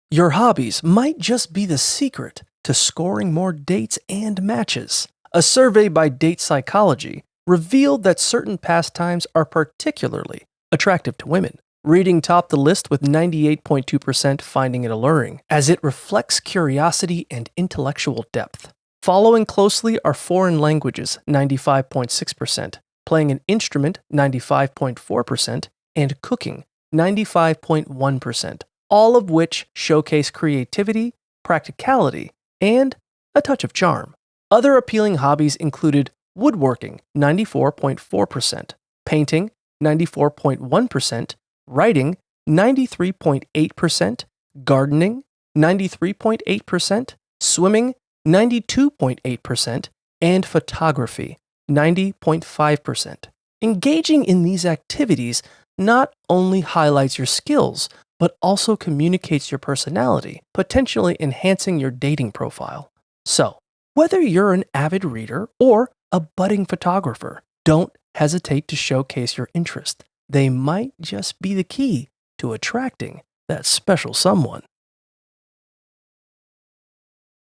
Your hobbies might just be the secret to scoring more dates and matches. A survey by Date Psychology revealed that certain pastimes are particularly attractive to women. Reading topped the list with 98.2% finding it alluring, as it reflects curiosity and intellectual depth. Following closely are foreign languages, 95.6%, playing an instrument, 95.4%, and cooking, 95.1%, all of which showcase creativity, practicality, and a touch of charm. Other appealing hobbies included woodworking, 94.4%, painting, 94.1%, writing, 93.8%, gardening, 93.8%, swimming, 92.8%, and photography, 90.5%. Engaging in these activities not only highlights your skills, but also communicates your personality, potentially enhancing your dating profile. So, whether you're an avid reader or a budding photographer, don't hesitate to showcase your interest. They might just be the key to attracting that special someone.